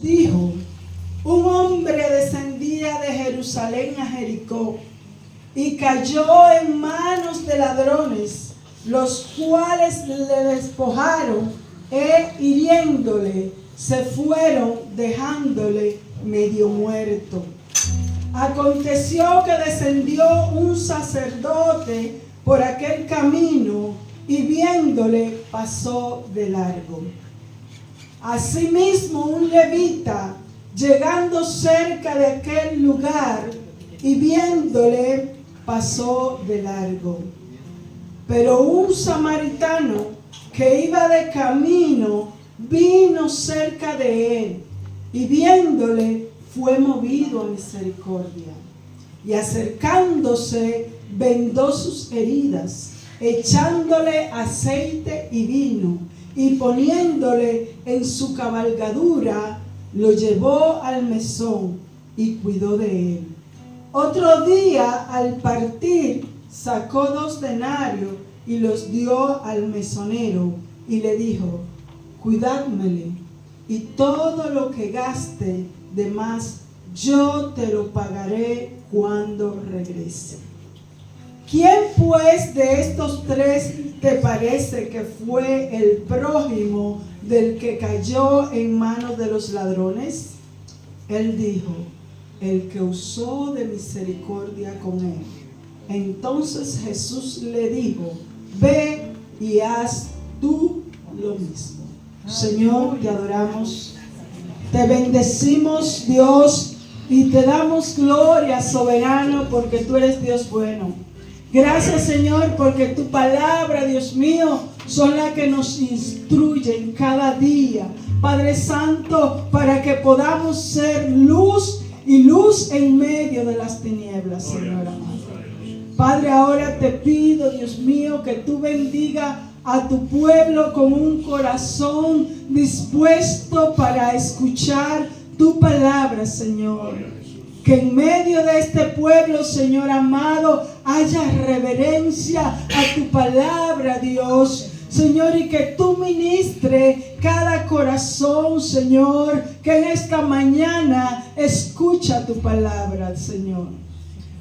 dijo: un hombre descendía de Jerusalén a Jericó y cayó en manos de ladrones, los cuales le despojaron e hiriéndole se fueron dejándole medio muerto. Aconteció que descendió un sacerdote por aquel camino y viéndole pasó de largo. Asimismo un levita, llegando cerca de aquel lugar y viéndole, pasó de largo. Pero un samaritano que iba de camino vino cerca de él y viéndole fue movido a misericordia. Y acercándose vendó sus heridas, echándole aceite y vino, y poniéndole en su cabalgadura, lo llevó al mesón y cuidó de él. Otro día, al partir, sacó 2 denarios y los dio al mesonero y le dijo: cuidádmele, y todo lo que gaste de más yo te lo pagaré cuando regrese. ¿Quién pues de estos 3 te parece que fue el prójimo del que cayó en manos de los ladrones? Él dijo: el que usó de misericordia con él. Entonces Jesús le dijo: ve y haz tú lo mismo. Señor, te adoramos, te bendecimos, Dios, y te damos gloria, soberano, porque tú eres Dios bueno. Gracias, Señor, porque tu palabra, Dios mío, son las que nos instruyen cada día, Padre Santo, para que podamos ser luz y luz en medio de las tinieblas, Señor amado. Padre, ahora te pido, Dios mío, que tú bendiga a tu pueblo con un corazón dispuesto para escuchar tu palabra, Señor. Que en medio de este pueblo, Señor amado, haya reverencia a tu palabra, Dios. Señor, y que tú ministre cada corazón, Señor, que en esta mañana escucha tu palabra, Señor.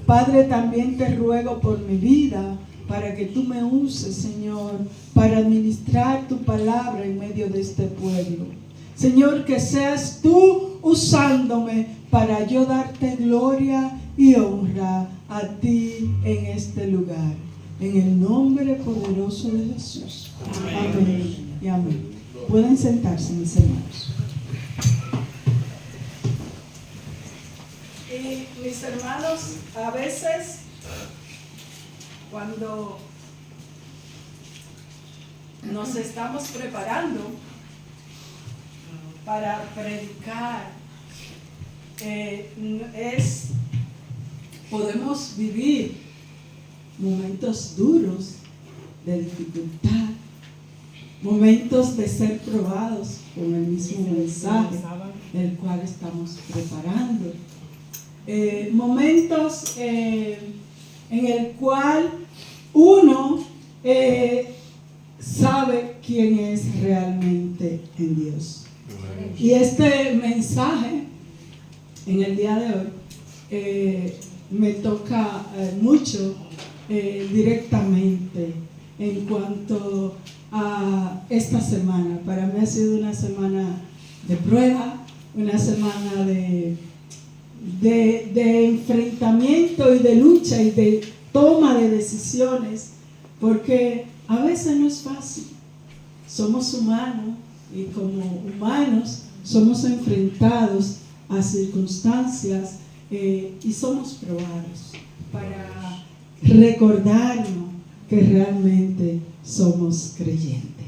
Padre, también te ruego por mi vida, para que tú me uses, Señor, para administrar tu palabra en medio de este pueblo. Señor, que seas tú usándome para yo darte gloria y honra a ti en este lugar. En el nombre poderoso de Jesús. Amén y amén. Pueden sentarse, mis hermanos. Y mis hermanos, a veces cuando nos estamos preparando para predicar, podemos vivir momentos duros de dificultad, momentos de ser probados con el mismo mensaje del cual estamos preparando, momentos en el cual uno sabe quién es realmente en Dios. Y este mensaje en el día de hoy me toca mucho directamente en cuanto a esta semana. Para mí ha sido una semana de prueba, una semana de enfrentamiento y de lucha y de toma de decisiones, porque a veces no es fácil. Somos humanos y como humanos somos enfrentados a circunstancias y somos probados para recordarnos que realmente somos creyentes.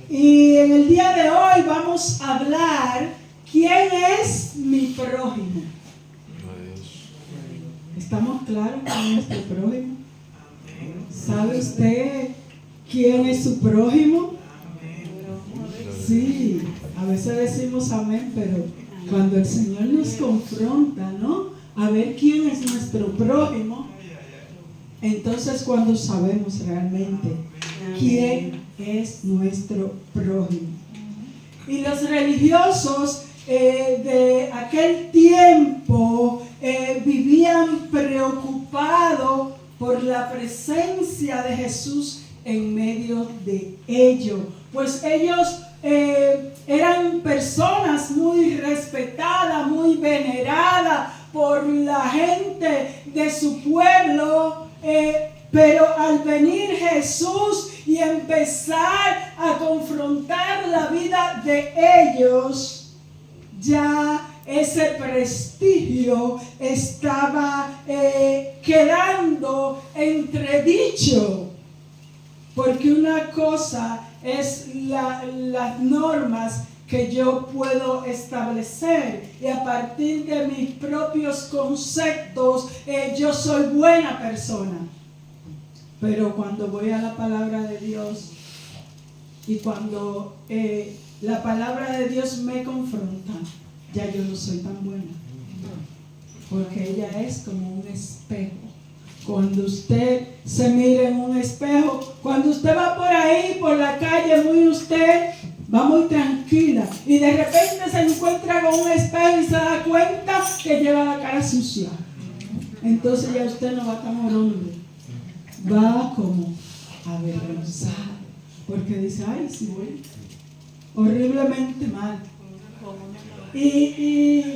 Y en el día de hoy vamos a hablar: ¿quién es mi prójimo? ¿Estamos claros con nuestro prójimo? ¿Sabe usted quién es su prójimo? Sí, a veces decimos amén, pero cuando el Señor nos confronta, ¿no?, a ver quién es nuestro prójimo, entonces cuando sabemos realmente quién es nuestro prójimo. Y los religiosos de aquel tiempo vivían preocupados por la presencia de Jesús en medio de ellos. Pues ellos eran personas muy respetadas, muy veneradas por la gente de su pueblo, pero al venir Jesús y empezar a confrontar la vida de ellos, ya ese prestigio estaba quedando entredicho. Porque una cosa es las normas que yo puedo establecer y a partir de mis propios conceptos yo soy buena persona. Pero cuando voy a la palabra de Dios y cuando la palabra de Dios me confronta, ya yo no soy tan buena. Porque ella es como un espejo. Cuando usted se mira en un espejo, cuando usted va por ahí, por la calle, va muy tranquila y de repente se encuentra con un espejo y se da cuenta que lleva la cara sucia. Entonces ya usted no va tan horrible, va como avergonzado, porque dice, ay, sí voy horriblemente mal. Y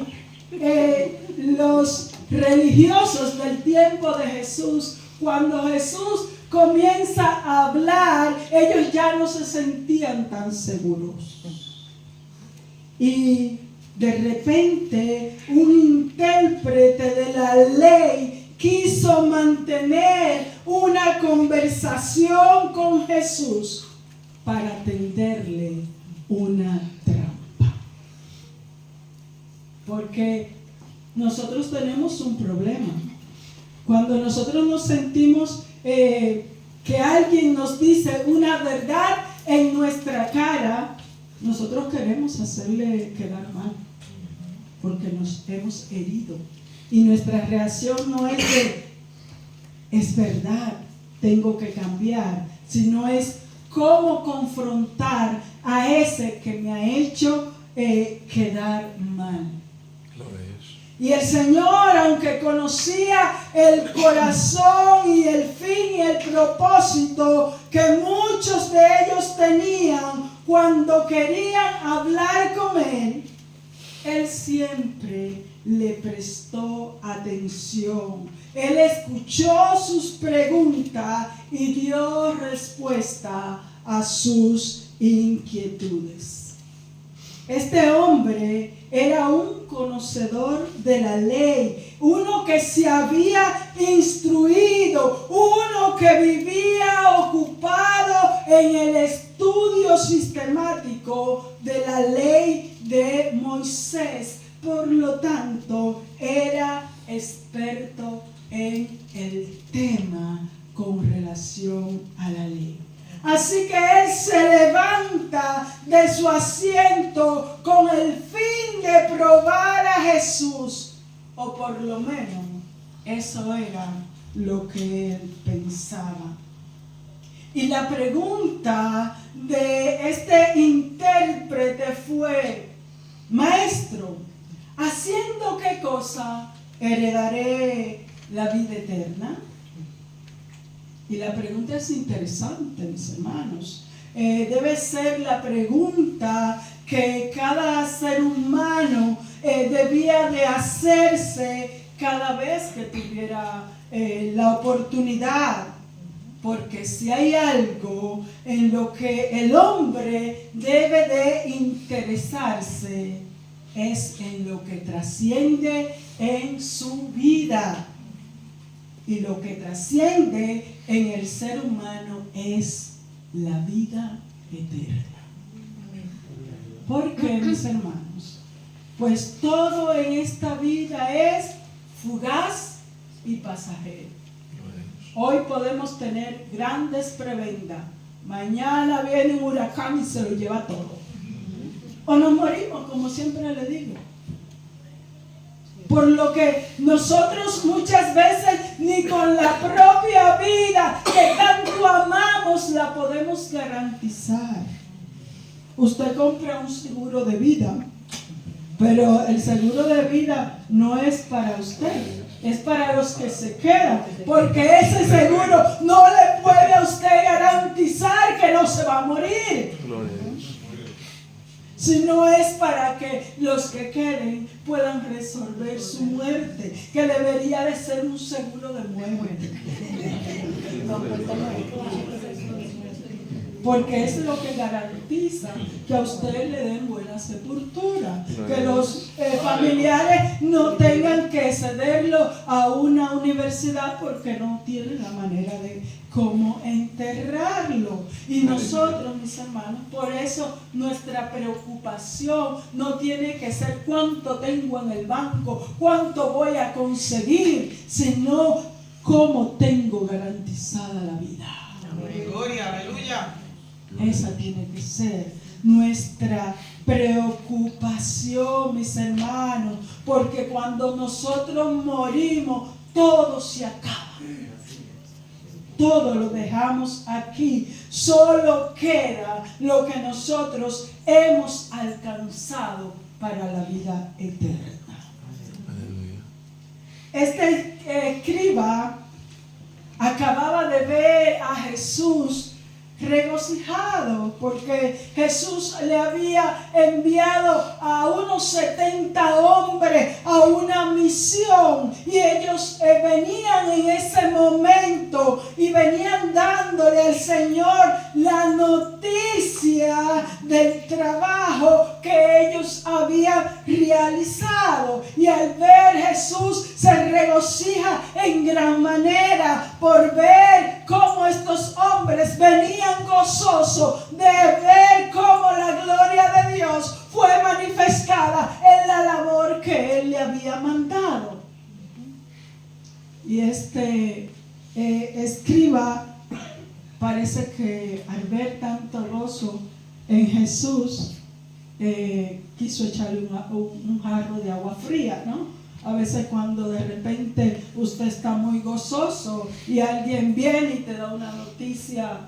los religiosos del tiempo de Jesús, cuando Jesús comienza a hablar, ellos ya no se sentían tan seguros. Y de repente un intérprete de la ley quiso mantener una conversación con Jesús para tenderle una trampa. Porque nosotros tenemos un problema. Cuando nosotros nos sentimos que alguien nos dice una verdad en nuestra cara, nosotros queremos hacerle quedar mal, porque nos hemos herido. Y nuestra reacción no es de, es verdad, tengo que cambiar, sino es cómo confrontar a ese que me ha hecho quedar mal. Y el Señor, aunque conocía el corazón y el fin y el propósito que muchos de ellos tenían cuando querían hablar con Él, Él siempre le prestó atención. Él escuchó sus preguntas y dio respuesta a sus inquietudes. Este hombre era un conocedor de la ley, uno que se había instruido, uno que vivía ocupado en el estudio sistemático de la ley de Moisés. Por lo tanto, era experto en el tema con relación a la ley. Así que él se levanta de su asiento con el fin de probar a Jesús, o por lo menos eso era lo que él pensaba. Y la pregunta de este intérprete fue: Maestro, ¿haciendo qué cosa heredaré la vida eterna? Y la pregunta es interesante, mis hermanos. Debe ser la pregunta que cada ser humano debía de hacerse cada vez que tuviera la oportunidad. Porque si hay algo en lo que el hombre debe de interesarse, es en lo que trasciende en su vida. Y lo que trasciende en el ser humano es la vida eterna. ¿Por qué, mis hermanos? Pues todo en esta vida es fugaz y pasajero. Hoy podemos tener grandes prebendas. Mañana viene un huracán y se lo lleva todo. O nos morimos, como siempre le digo. Por lo que nosotros muchas veces ni con la propia vida que tanto amamos la podemos garantizar. Usted compra un seguro de vida Pero el seguro de vida no es para usted, es para los que se quedan, porque ese seguro no le puede a usted garantizar que no se va a morir, sino es para que los que queden puedan resolver su muerte, que debería de ser un seguro de muerte. Porque eso es lo que garantiza que a usted le den buena sepultura, que los familiares no tengan que cederlo a una universidad porque no tienen la manera de cómo enterrarlo. Y nosotros, mis hermanos, por eso nuestra preocupación no tiene que ser cuánto tengo en el banco, cuánto voy a conseguir, sino cómo tengo garantizada la vida. Gloria, aleluya. Esa tiene que ser nuestra preocupación, mis hermanos, porque cuando nosotros morimos, todo se acaba. Todo lo dejamos aquí. Solo queda lo que nosotros hemos alcanzado para la vida eterna. Este escriba acababa de ver a Jesús regocijado porque Jesús le había enviado a unos 70 hombres a una misión, y ellos venían en ese momento y venían dándole al Señor la noticia del trabajo que ellos habían realizado, y al ver Jesús se regocija en gran manera por ver cómo estos hombres venían gozosos de ver cómo la gloria de Dios fue manifestada en la labor que Él le había mandado. Y este escriba parece que al ver tanto gozo en Jesús, quiso echarle un jarro de agua fría, ¿no? A veces cuando de repente usted está muy gozoso y alguien viene y te da una noticia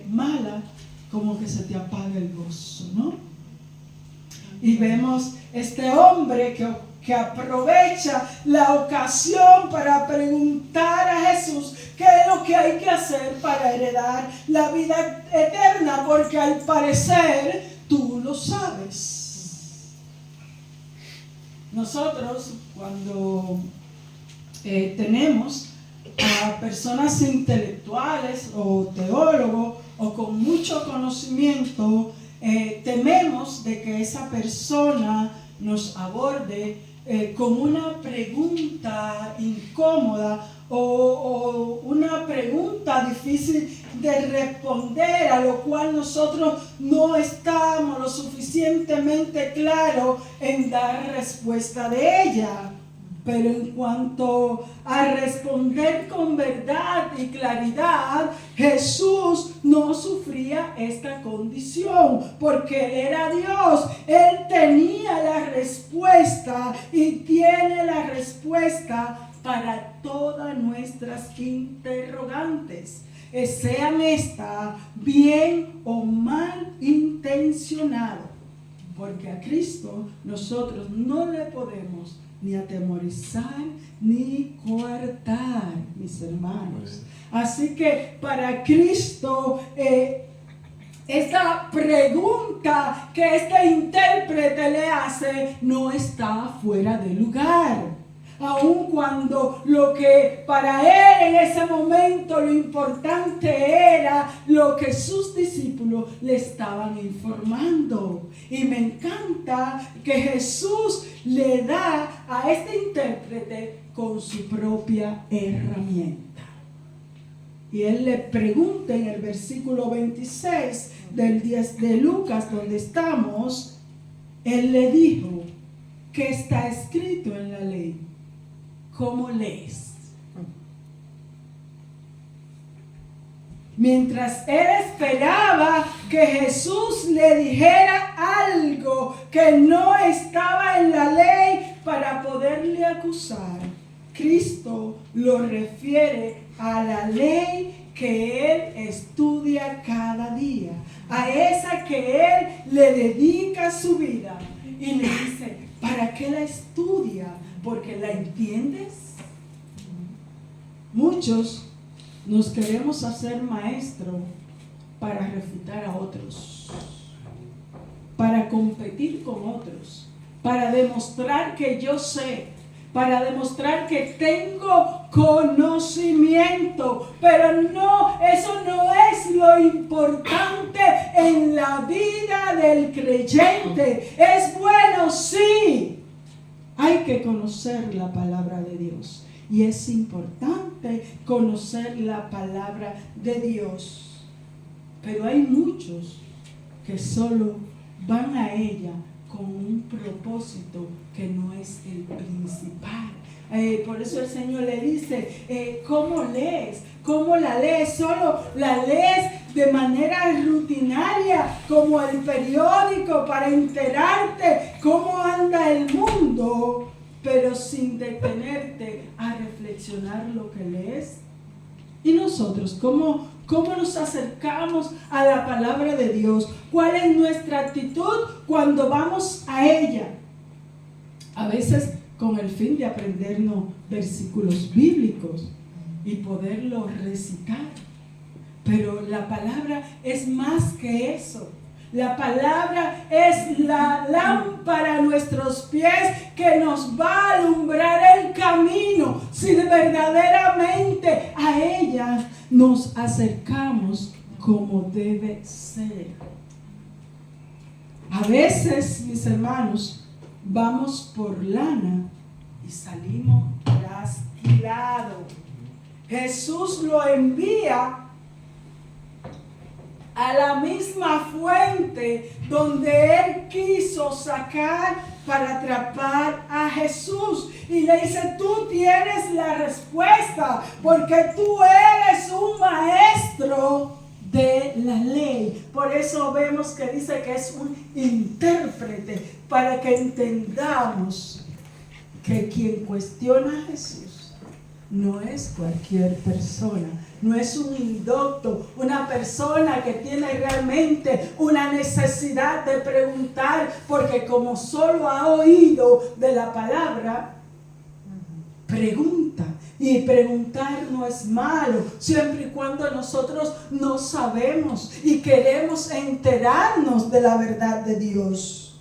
mala, como que se te apaga el gozo, ¿no? Y vemos este hombre que aprovecha la ocasión para preguntar a Jesús qué es lo que hay que hacer para heredar la vida eterna, porque al parecer tú lo sabes. Nosotros, cuando tenemos a personas intelectuales o teólogos o con mucho conocimiento, tememos de que esa persona nos aborde con una pregunta incómoda o una pregunta difícil de responder, a lo cual nosotros no estamos lo suficientemente claros en dar respuesta de ella. Pero en cuanto a responder con verdad y claridad, Jesús no sufría esta condición, porque Él era Dios. Él tenía la respuesta y tiene la respuesta para todas nuestras interrogantes, sean estas bien o mal intencionadas, porque a Cristo nosotros no le podemos ni atemorizar, ni coartar, mis hermanos. Así que para Cristo, esta pregunta que este intérprete le hace no está fuera de lugar. Aun cuando lo que para él en ese momento lo importante era lo que sus discípulos le estaban informando. Y me encanta que Jesús le da a este intérprete con su propia herramienta. Y él le pregunta en el versículo 26 del 10 de Lucas, donde estamos, él le dijo: ¿qué está escrito en la ley? ¿Cómo lees? Mientras él esperaba que Jesús le dijera algo que no estaba en la ley para poderle acusar, Cristo lo refiere a la ley que él estudia cada día, a esa que él le dedica su vida. y le dice, ¿para qué la estudia? ¿Porque la entiendes? Muchos nos queremos hacer maestro para refutar a otros, para competir con otros, para demostrar que yo sé, para demostrar que tengo conocimiento. Pero no, eso no es lo importante en la vida del creyente. Es bueno, sí. Hay que conocer la palabra de Dios. Y es importante conocer la palabra de Dios. Pero hay muchos que solo van a ella con un propósito que no es el principal. Por eso el Señor le dice, ¿cómo lees? ¿Cómo la lees? Solo la lees de manera rutinaria, como el periódico, para enterarte cómo anda el mundo, pero sin detenerte a reflexionar lo que lees. ¿Y nosotros cómo nos acercamos a la palabra de Dios? ¿Cuál es nuestra actitud cuando vamos a ella? A veces con el fin de aprendernos versículos bíblicos y poderlos recitar. Pero la palabra es más que eso. La palabra es la lámpara a nuestros pies que nos va a alumbrar el camino si verdaderamente a ella nos acercamos como debe ser. A veces, mis hermanos, vamos por lana y salimos trasquilados. Jesús lo envía a la misma fuente donde él quiso sacar para atrapar a Jesús. Y le dice, tú tienes la respuesta porque tú eres un maestro de la ley. Por eso vemos que dice que es un intérprete, para que entendamos que quien cuestiona a Jesús no es cualquier persona, no es un indocto, una persona que tiene realmente una necesidad de preguntar, porque como solo ha oído de la palabra, pregunta. Y preguntar no es malo, siempre y cuando nosotros no sabemos y queremos enterarnos de la verdad de Dios.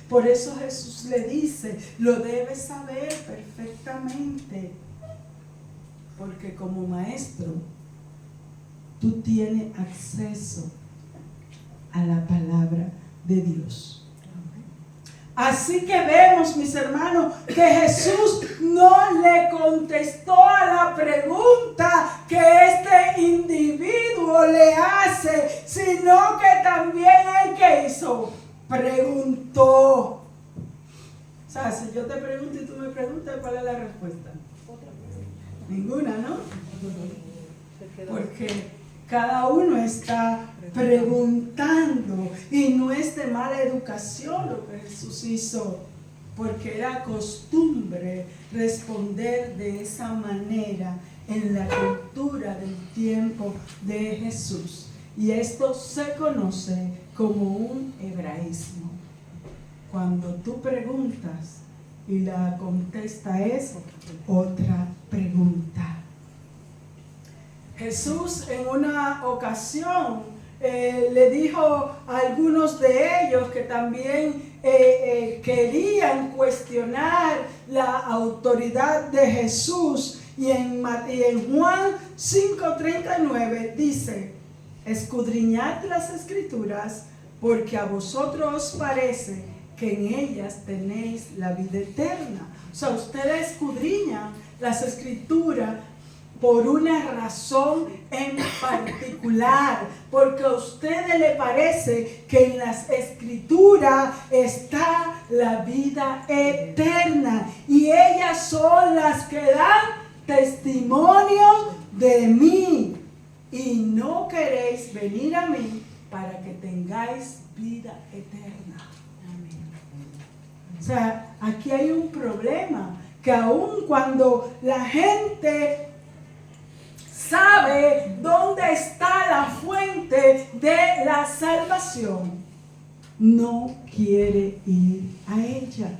Por eso Jesús le dice, lo debes saber perfectamente. Porque como maestro, tú tienes acceso a la palabra de Dios. Así que vemos, mis hermanos, que Jesús no le contestó a la pregunta que este individuo le hace, sino que también él, ¿qué hizo? Preguntó. O sea, si yo te pregunto y tú me preguntas, ¿cuál es la respuesta? Ninguna, ¿no? Porque cada uno está preguntando, y no es de mala educación lo que Jesús hizo, porque era costumbre responder de esa manera en la cultura del tiempo de Jesús. Y esto se conoce como un hebraísmo. Cuando tú preguntas y la contesta es otra pregunta. Jesús en una ocasión le dijo a algunos de ellos que también querían cuestionar la autoridad de Jesús, y en Juan 5:39 dice, escudriñad las escrituras, porque a vosotros os parece que en ellas tenéis la vida eterna. O sea, ustedes escudriñan las escrituras por una razón en particular, porque a ustedes les parece que en las escrituras está la vida eterna, y ellas son las que dan testimonio de mí, y no queréis venir a mí para que tengáis vida eterna. O sea, aquí hay un problema, que aun cuando la gente sabe dónde está la fuente de la salvación, no quiere ir a ella.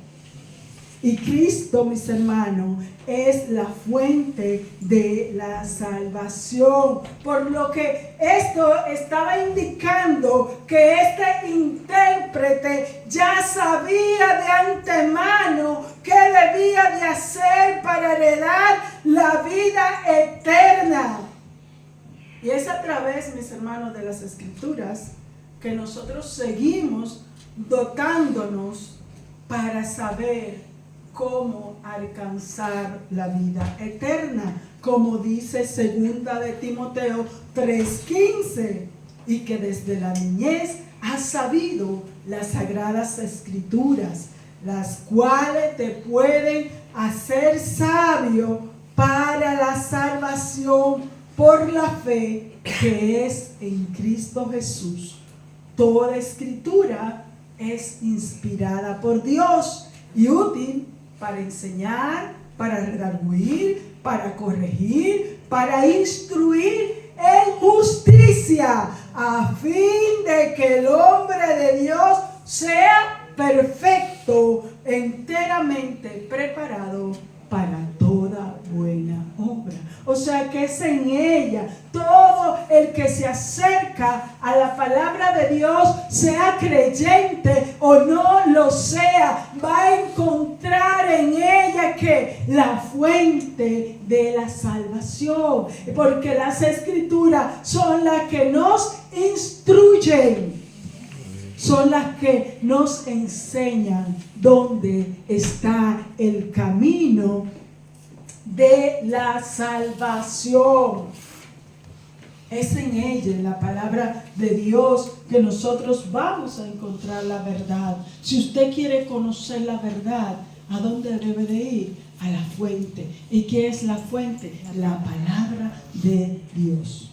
Y Cristo, mis hermanos, es la fuente de la salvación. Por lo que esto estaba indicando que este intérprete ya sabía de antemano qué debía de hacer para heredar la vida eterna. Y es a través, mis hermanos, de las Escrituras que nosotros seguimos dotándonos para saber cómo alcanzar la vida eterna, como dice 2 de Timoteo 3:15, y que desde la niñez has sabido las sagradas escrituras, las cuales te pueden hacer sabio para la salvación por la fe que es en Cristo Jesús. Toda escritura es inspirada por Dios y útil para enseñar, para redarguir, para corregir, para instruir en justicia, a fin de que el hombre de Dios sea perfecto, enteramente preparado para toda buena obra. O sea que es en ella. Todo el que se acerca a la palabra de Dios, sea creyente o no lo sea, va a encontrar en ella que la fuente de la salvación. Porque las escrituras son las que nos instruyen, son las que nos enseñan dónde está el camino de la salvación. Es en ella, en la palabra de Dios, que nosotros vamos a encontrar la verdad. Si usted quiere conocer la verdad, ¿a dónde debe de ir? A la fuente. ¿Y qué es la fuente? La palabra de Dios.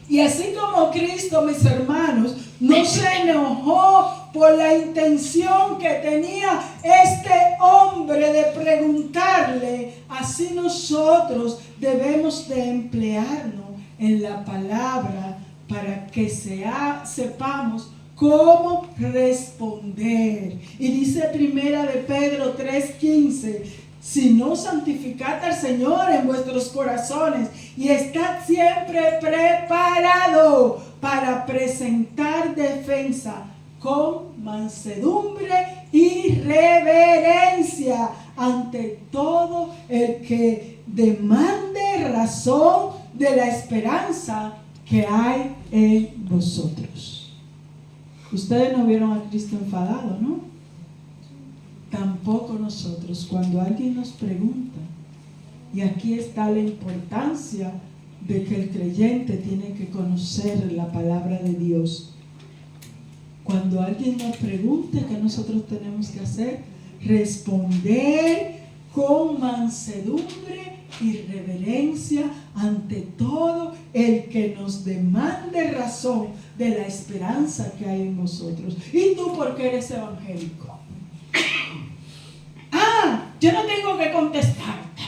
Y así como Cristo, mis hermanos, no se enojó por la intención que tenía este hombre de preguntarle, así nosotros debemos de emplearnos en la palabra para que sepamos cómo responder. Y dice 1 de Pedro 3:15, si no, santificad al Señor en vuestros corazones y estad siempre preparado para presentar defensa con mansedumbre y reverencia ante todo el que demande razón de la esperanza que hay en vosotros. Ustedes no vieron a Cristo enfadado, ¿no? Tampoco nosotros, cuando alguien nos pregunta, y aquí está la importancia de que el creyente tiene que conocer la palabra de Dios. Cuando alguien nos pregunte, ¿qué nosotros tenemos que hacer? Responder con mansedumbre y reverencia ante todo el que nos demande razón de la esperanza que hay en nosotros. ¿Y tú por qué eres evangélico? Yo no tengo que contestarte.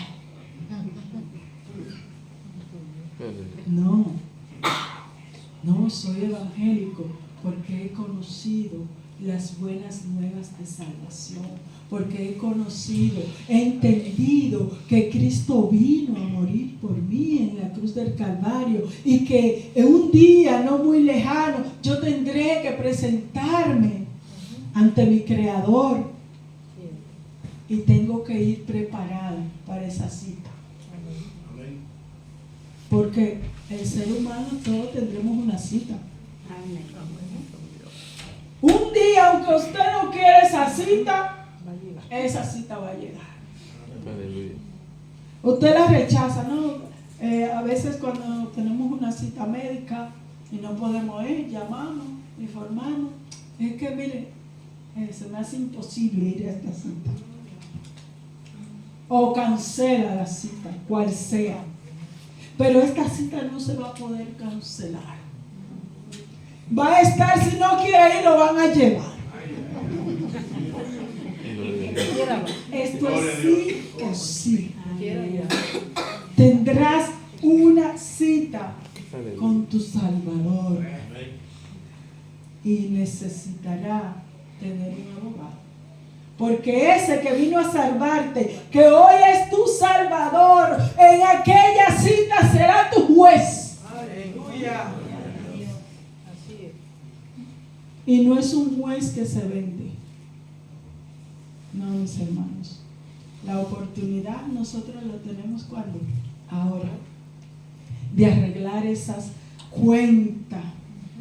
No soy evangélico porque he conocido las buenas nuevas de salvación, porque he entendido que Cristo vino a morir por mí en la cruz del Calvario y que en un día no muy lejano yo tendré que presentarme ante mi Creador y tengo que ir preparado para esa cita. Porque el ser humano todos tendremos una cita. Un día, aunque usted no quiera esa cita va a llegar. Usted la rechaza, ¿no? A veces cuando tenemos una cita médica y no podemos ir, llamamos, informamos. Es que mire, se me hace imposible ir a esta cita. O cancela la cita, cual sea. Pero esta cita no se va a poder cancelar. Va a estar, si no quiere ir, lo van a llevar. Esto es sí o sí. Tendrás una cita con tu Salvador. Y necesitará tener un abogado. Porque ese que vino a salvarte, que hoy es tu Salvador, en aquella cita será tu juez. Aleluya. Y no es un juez que se vende. No, mis hermanos. La oportunidad nosotros la tenemos cuando, ahora, de arreglar esas cuentas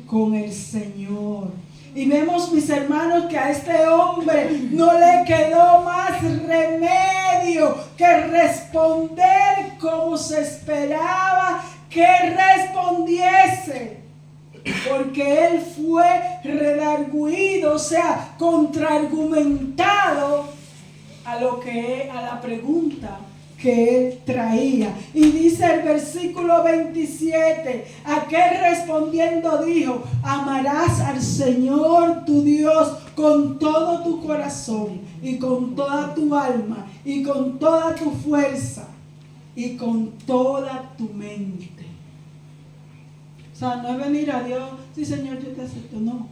con el Señor. Y vemos, mis hermanos, que a este hombre no le quedó más remedio que responder como se esperaba que respondiese. Porque él fue redarguido, o sea, contraargumentado a la pregunta que él traía. Y dice el versículo 27, aquel respondiendo dijo: amarás al Señor tu Dios con todo tu corazón y con toda tu alma y con toda tu fuerza y con toda tu mente. O sea, no es venir a Dios, sí Señor, yo te acepto, no.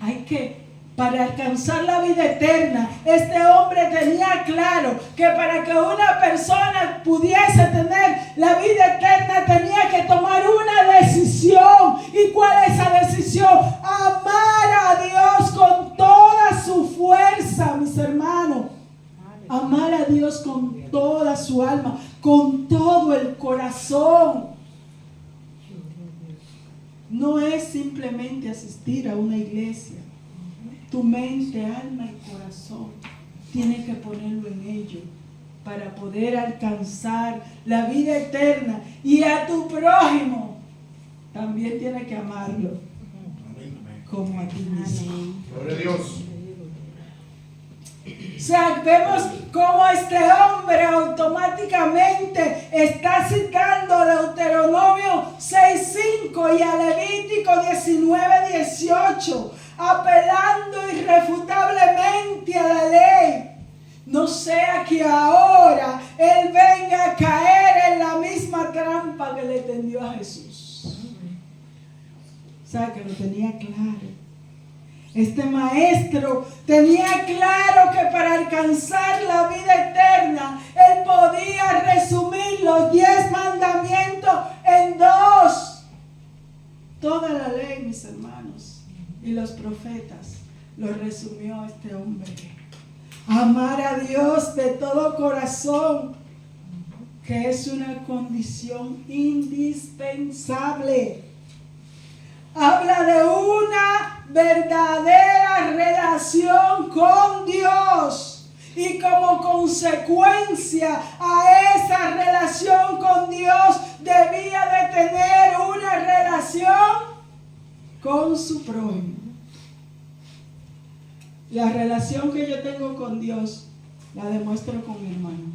Hay que, para alcanzar la vida eterna, este hombre tenía claro que para que una persona pudiese tener la vida eterna tenía que tomar una decisión. ¿Y cuál es esa decisión? Amar a Dios con toda su fuerza, mis hermanos. Amar a Dios con toda su alma, con todo el corazón. No es simplemente asistir a una iglesia. Tu mente, alma y corazón tienes que ponerlo en ello para poder alcanzar la vida eterna. Y a tu prójimo también tienes que amarlo como a ti mismo. Gloria a Dios. O sea, vemos cómo este hombre automáticamente está citando Deuteronomio 6:5 y a Levítico 19:18, apelando irrefutablemente a la ley. No sea que ahora él venga a caer en la misma trampa que le tendió a Jesús. O sea, que lo tenía claro. Este maestro tenía claro que para alcanzar la vida eterna, él podía resumir los 10 mandamientos en 2. Toda la ley, mis hermanos, y los profetas, lo resumió este hombre. Amar a Dios de todo corazón, que es una condición indispensable. Habla de una verdadera relación con Dios y como consecuencia a esa relación con Dios debía de tener una relación con su prójimo. La relación que yo tengo con Dios la demuestro con mi hermano.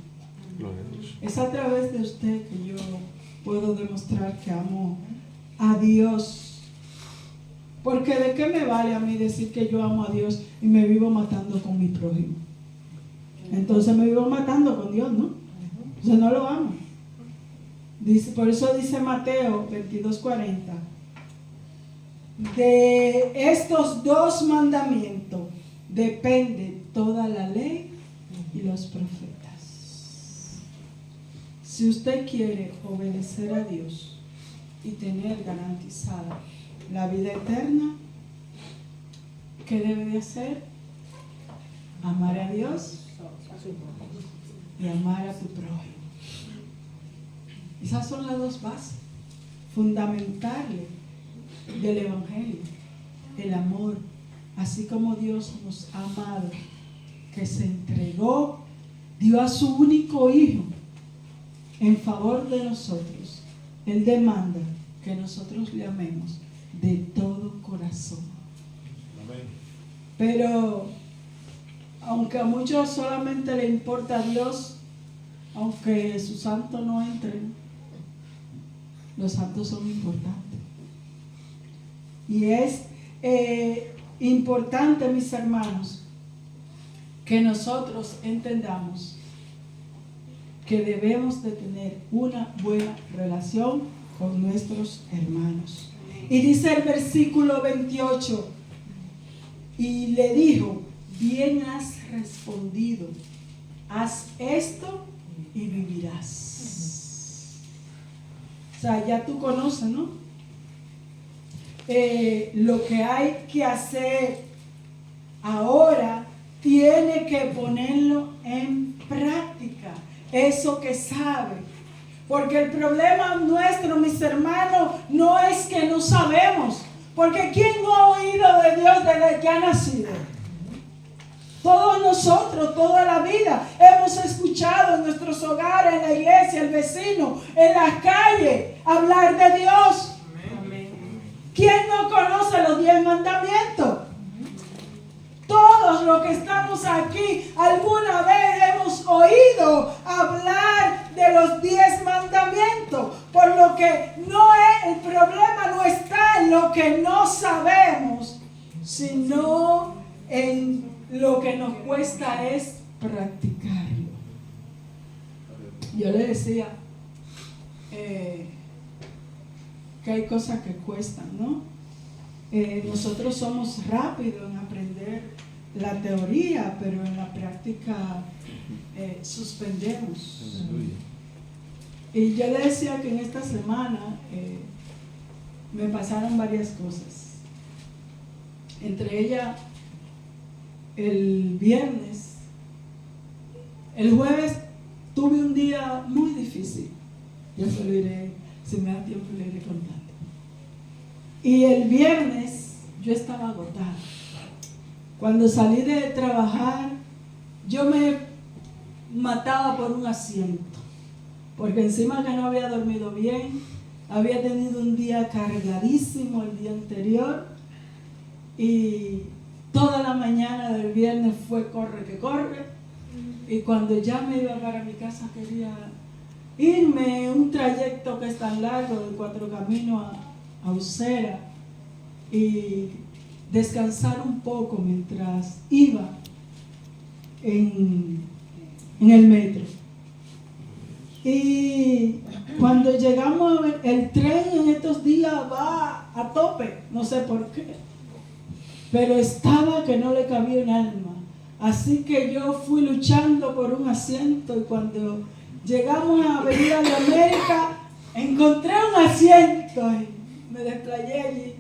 Es a través de usted que yo puedo demostrar que amo a Dios. Porque ¿de qué me vale a mí decir que yo amo a Dios y me vivo matando con mi prójimo? Entonces me vivo matando con Dios, ¿no? Entonces no lo amo. Dice, por eso dice Mateo 22:40. De estos 2 mandamientos depende toda la ley y los profetas. Si usted quiere obedecer a Dios y tener garantizada la vida eterna, ¿qué debe de hacer? Amar a Dios y amar a tu prójimo. Esas son las 2 bases fundamentales del Evangelio. El amor, así como Dios nos ha amado, que se entregó, dio a su único Hijo en favor de nosotros. Él demanda que nosotros le amemos de todo corazón. Amén. Pero aunque a muchos solamente le importa a Dios, aunque sus santos no entren, los santos son importantes. Y es importante, mis hermanos, que nosotros entendamos que debemos de tener una buena relación con nuestros hermanos. Y dice el versículo 28, y le dijo, bien has respondido, haz esto y vivirás. O sea, ya tú conoces, ¿no? Lo que hay que hacer ahora, tiene que ponerlo en práctica, eso que sabe. Porque el problema nuestro, mis hermanos, no es que no sabemos. Porque ¿quién no ha oído de Dios desde que ha nacido? Todos nosotros, toda la vida, hemos escuchado en nuestros hogares, en la iglesia, el vecino, en las calles, hablar de Dios. ¿Quién no conoce los 10 mandamientos? Todos los que estamos aquí, alguna vez hemos oído hablar de los 10 mandamientos. Por lo que el problema no está en lo que no sabemos, sino en lo que nos cuesta es practicarlo. Yo le decía que hay cosas que cuestan, ¿no? Nosotros somos rápidos en aprender la teoría, pero en la práctica suspendemos. Y yo le decía que en esta semana me pasaron varias cosas. Entre ellas, el viernes, el jueves tuve un día muy difícil. Yo se lo iré, si me da tiempo le iré contando. Y el viernes yo estaba agotada. Cuando salí de trabajar, yo me mataba por un asiento. Porque encima que no había dormido bien, había tenido un día cargadísimo el día anterior. Y toda la mañana del viernes fue corre que corre. Y cuando ya me iba para mi casa quería irme un trayecto que es tan largo de 4 caminos a Usera y descansar un poco mientras iba en el metro. Y cuando llegamos, el tren en estos días va a tope, no sé por qué, pero estaba que no le cabía un alma. Así que yo fui luchando por un asiento y cuando llegamos a Avenida de América, encontré un asiento y me desplayé allí,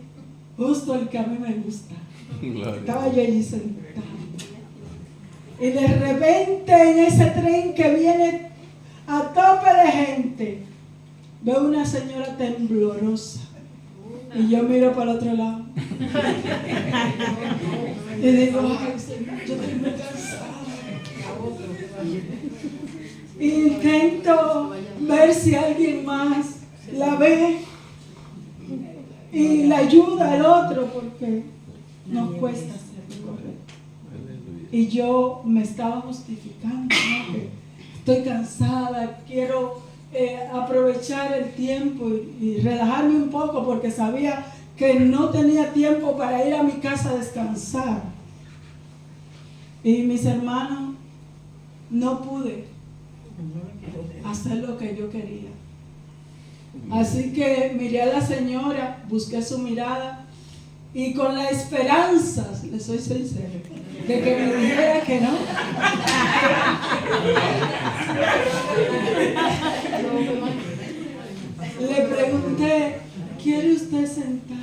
justo el que a mí me gusta. Estaba yo allí sentada. Y de repente en ese tren que viene a tope de gente, veo una señora temblorosa. Y yo miro para el otro lado. Y digo, ay, Señor, yo estoy muy cansada. Intento ver si alguien más la ve y la ayuda al otro, porque nos cuesta hacerlo correcto. Y yo me estaba justificando, ¿no? Que estoy cansada, quiero aprovechar el tiempo y relajarme un poco, porque sabía que no tenía tiempo para ir a mi casa a descansar. Y mis hermanos, no pude hacer lo que yo quería. Así que miré a la señora, busqué su mirada y con la esperanza, le soy sincera, de que me dijera que no. Le pregunté, ¿quiere usted sentarse?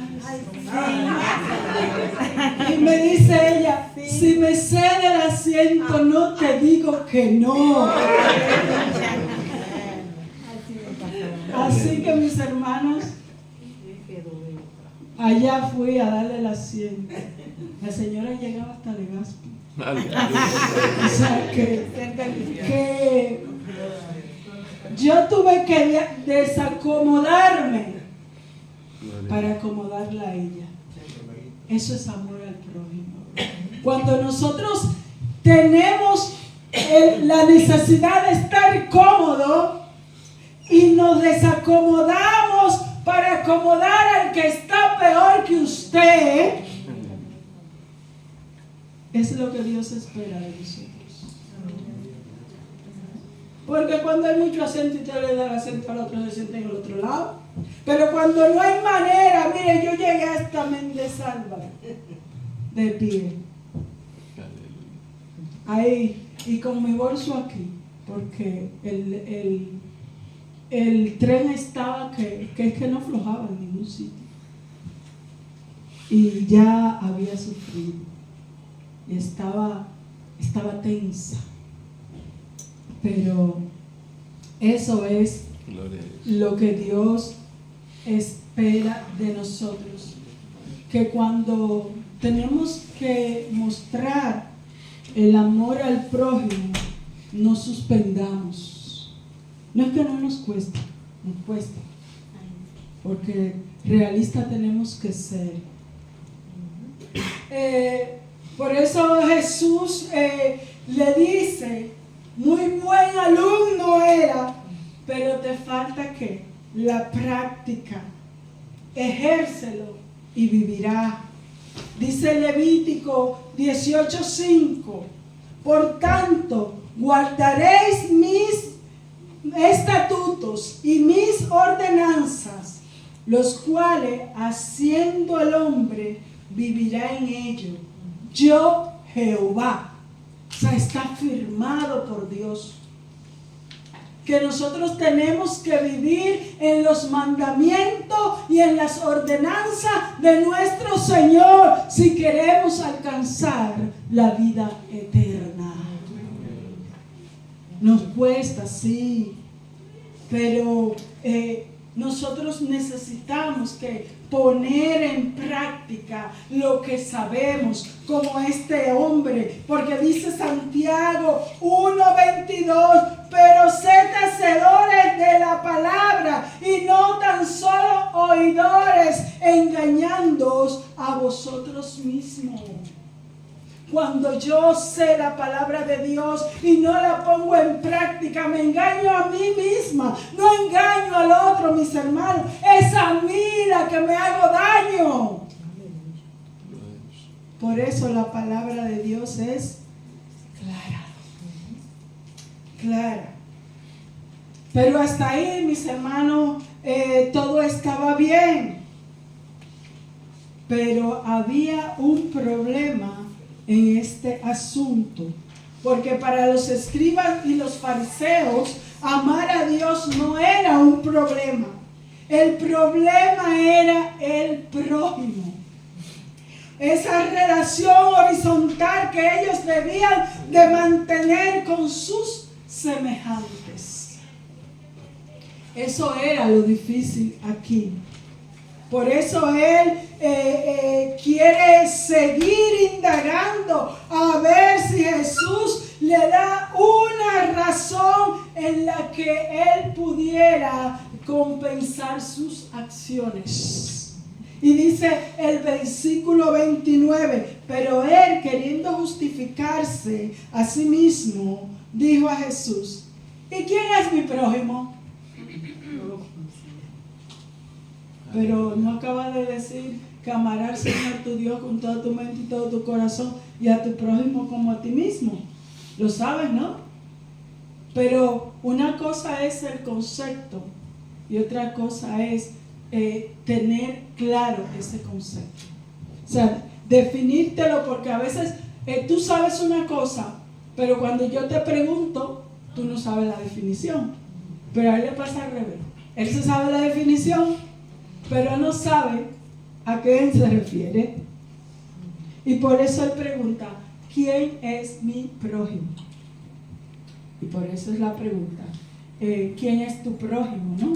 Y me dice ella, si me cede el asiento, no te digo que no. Así que mis hermanos, allá fui a darle el asiento. La señora llegaba hasta Legazpi. O sea que yo tuve que desacomodarme para acomodarla a ella. Eso es amor al prójimo. Cuando nosotros tenemos la necesidad de estar cómodo y nos desacomodamos para acomodar al que está peor que usted, es lo que Dios espera de nosotros. Porque cuando hay mucho asiento y usted le da el asiento al otro, se siente en el otro lado. Pero cuando no hay manera, mire, yo llegué hasta Méndez Álvarez de pie. Ahí, y con mi bolso aquí, porque el tren estaba que no aflojaba en ningún sitio. Y ya había sufrido. Y estaba tensa. Pero eso es lo que Dios espera de nosotros. Que cuando tenemos que mostrar el amor al prójimo, no suspendamos. No es que no nos cueste, nos cuesta. Porque realistas tenemos que ser. Por eso Jesús le dice, muy buen alumno era, pero te falta ¿qué? La práctica. Ejércelo y vivirá. Dice Levítico 18:5, por tanto, guardaréis mis estatutos y mis ordenanzas, los cuales, haciendo el hombre, vivirá en ello. Yo, Jehová. O sea, está firmado por Dios. Que nosotros tenemos que vivir en los mandamientos y en las ordenanzas de nuestro Señor si queremos alcanzar la vida eterna. Nos cuesta, sí, pero nosotros necesitamos que poner en práctica lo que sabemos, como este hombre, porque dice Santiago 1:22, pero sed hacedores de la palabra y no tan solo oidores, engañándoos a vosotros mismos. Cuando yo sé la palabra de Dios y no la pongo en práctica, me engaño a mí misma, no engaño al otro, mis hermanos. Es a mí la que me hago daño. Por eso la palabra de Dios es clara. Clara. Pero hasta ahí, mis hermanos, todo estaba bien. Pero había un problema en este asunto, porque para los escribas y los fariseos amar a Dios no era un problema. El problema era el prójimo, esa relación horizontal que ellos debían de mantener con sus semejantes. Eso era lo difícil aquí. Por eso él quiere seguir indagando a ver si Jesús le da una razón en la que él pudiera compensar sus acciones. Y dice el versículo 29, pero él, queriendo justificarse a sí mismo, dijo a Jesús, ¿y quién es mi prójimo? Pero no acaba de decir que amarás al Señor tu Dios con toda tu mente y todo tu corazón y a tu prójimo como a ti mismo. Lo sabes, ¿no? Pero una cosa es el concepto y otra cosa es tener claro ese concepto. O sea, definírtelo, porque a veces tú sabes una cosa, pero cuando yo te pregunto, tú no sabes la definición. Pero a él le pasa al revés. Él se sabe la definición, pero no sabe a qué se refiere. Y por eso él pregunta, ¿quién es mi prójimo? Y por eso es la pregunta, ¿quién es tu prójimo? ¿No?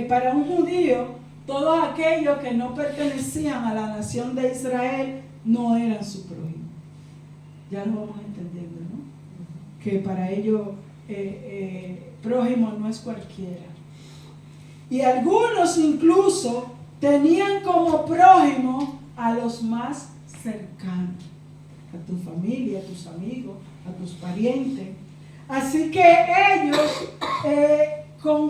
Para un judío, todos aquellos que no pertenecían a la nación de Israel no eran su prójimo. Ya lo vamos entendiendo, ¿no? Que para ellos prójimo no es cualquiera. Y algunos incluso tenían como prójimo a los más cercanos, a tu familia, a tus amigos, a tus parientes. Así que ellos,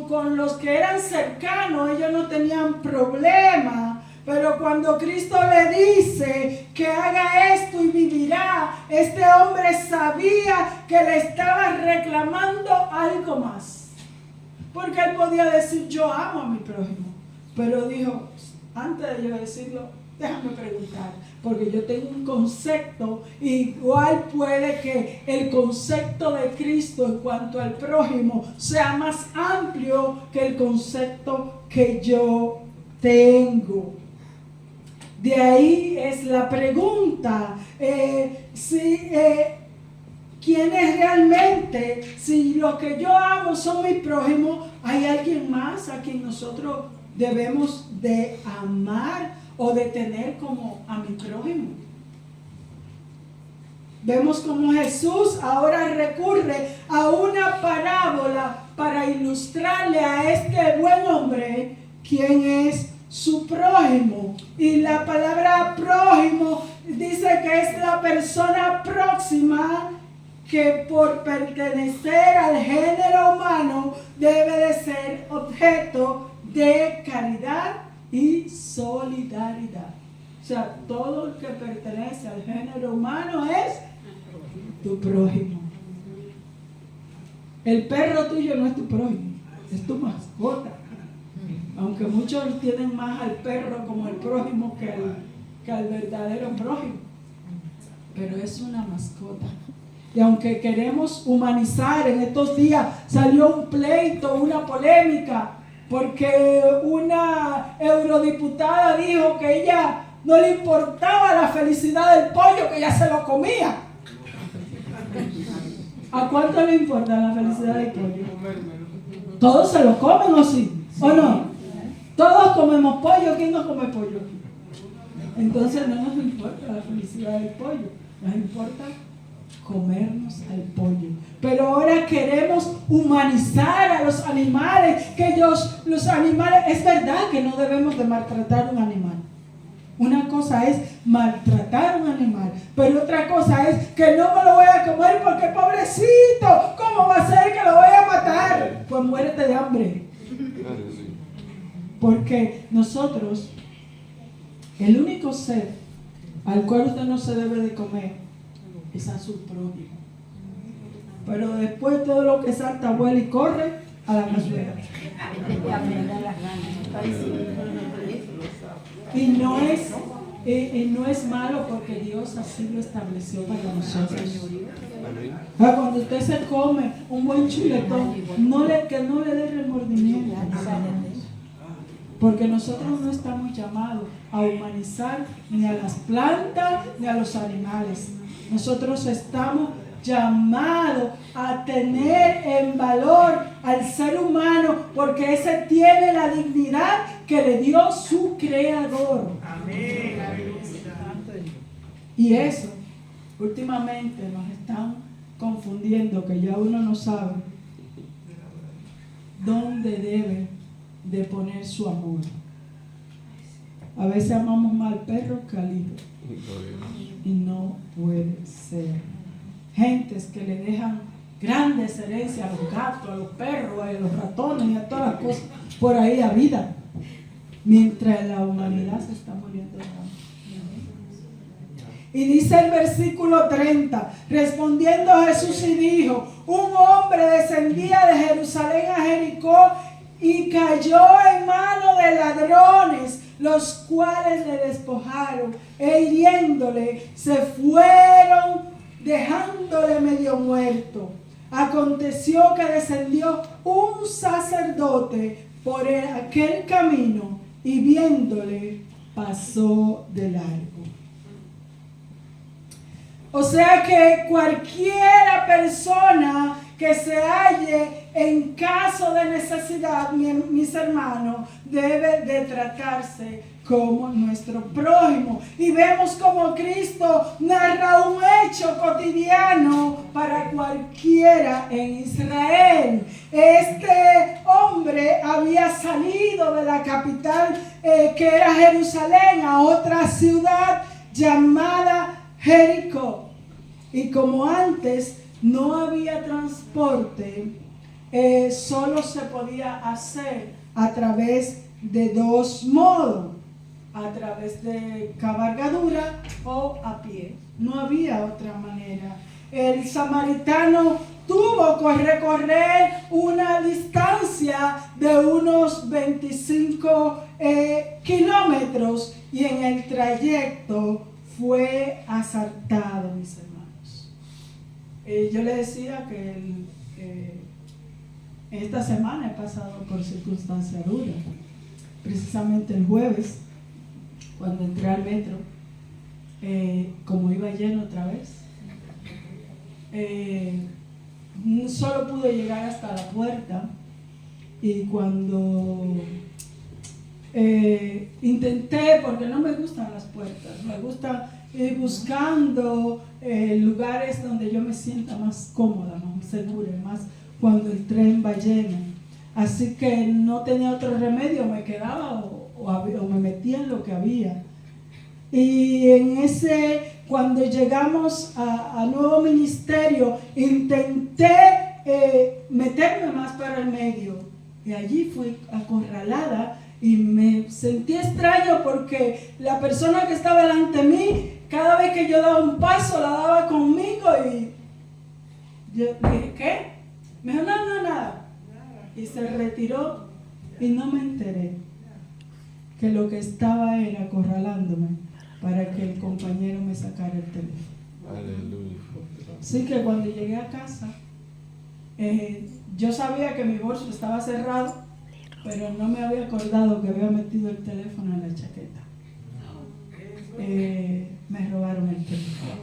con los que eran cercanos, ellos no tenían problema. Pero cuando Cristo le dice que haga esto y vivirá, este hombre sabía que le estaba reclamando algo más. Porque él podía decir, yo amo a mi prójimo. Pero dijo, antes de yo decirlo, déjame preguntar, porque yo tengo un concepto, igual puede que el concepto de Cristo en cuanto al prójimo sea más amplio que el concepto que yo tengo. De ahí es la pregunta, ¿quién es realmente? Si lo que yo hago son mis prójimos, ¿hay alguien más a quien nosotros debemos de amar o de tener como a mi prójimo? Vemos como Jesús ahora recurre a una parábola para ilustrarle a este buen hombre quién es su prójimo. Y la palabra prójimo dice que es la persona próxima que por pertenecer al género humano debe de ser objeto de caridad y solidaridad. O sea, todo lo que pertenece al género humano es tu prójimo. El perro tuyo no es tu prójimo, es tu mascota. Aunque muchos tienen más al perro como el prójimo que al verdadero prójimo. Pero es una mascota. Y aunque queremos humanizar, en estos días salió un pleito, una polémica, porque una eurodiputada dijo que ella no le importaba la felicidad del pollo, que ella se lo comía. ¿A cuánto le importa la felicidad del pollo? ¿Todos se lo comen o sí? ¿O no? Todos comemos pollo. ¿Quién no come pollo? Entonces no nos importa la felicidad del pollo, nos importa comernos al pollo. Pero ahora queremos humanizar a los animales, los animales, es verdad que no debemos de maltratar a un animal. Una cosa es maltratar a un animal, pero otra cosa es que no me lo voy a comer porque pobrecito, ¿cómo va a ser que lo voy a matar? Pues muérete de hambre. Porque nosotros, el único ser al cual usted no se debe de comer es a su prójimo. Pero después todo lo que salta, vuela y corre a la cazuela. Y no es malo porque Dios así lo estableció para nosotros. Cuando usted se come un buen chuletón, que no le dé remordimiento. Porque nosotros no estamos llamados a humanizar ni a las plantas ni a los animales. Nosotros estamos llamados a tener en valor al ser humano, porque ese tiene la dignidad que le dio su creador. Amén. Y eso, últimamente nos están confundiendo, que ya uno no sabe dónde debe de poner su amor. A veces amamos más al perro que al hijo. Y no puede ser. Gentes que le dejan grandes herencias a los gatos, a los perros, a los ratones y a todas las cosas por ahí a vida, mientras la humanidad se está muriendo de hambre. Y dice el versículo 30, respondiendo Jesús y dijo: un hombre descendía de Jerusalén a Jericó y cayó en manos de ladrones, los cuales le despojaron e hiriéndole se fueron, dejándole medio muerto. Aconteció que descendió un sacerdote por aquel camino y viéndole pasó de largo. O sea que cualquiera persona que se halle en caso de necesidad, mis hermanos, debe de tratarse como nuestro prójimo. Y vemos como Cristo narra un hecho cotidiano para cualquiera en Israel. Este hombre había salido de la capital que era Jerusalén a otra ciudad llamada Jericó. Y como antes no había transporte, solo se podía hacer a través de dos modos: a través de cabalgadura o a pie. No había otra manera. el samaritano tuvo que recorrer una distancia de unos 25 kilómetros y en el trayecto fue asaltado, mis hermanos. Yo le decía que esta semana he pasado por circunstancias duras. Precisamente el jueves, cuando entré al metro, como iba lleno otra vez, solo pude llegar hasta la puerta y cuando intenté, porque no me gustan las puertas, me gusta ir buscando lugares donde yo me sienta más cómoda, más segura, más cuando el tren va lleno. Así que no tenía otro remedio, me quedaba o me metía en lo que había. Y cuando llegamos a nuevo ministerio, intenté meterme más para el medio. Y allí fui acorralada y me sentí extraño porque la persona que estaba delante de mí, cada vez que yo daba un paso, la daba conmigo y yo dije, ¿qué? Me dijo, no, nada. Y se retiró y no me enteré que lo que estaba era acorralándome para que el compañero me sacara el teléfono. Aleluya. Así que cuando llegué a casa, yo sabía que mi bolso estaba cerrado, pero no me había acordado que había metido el teléfono en la chaqueta. Me robaron el teléfono.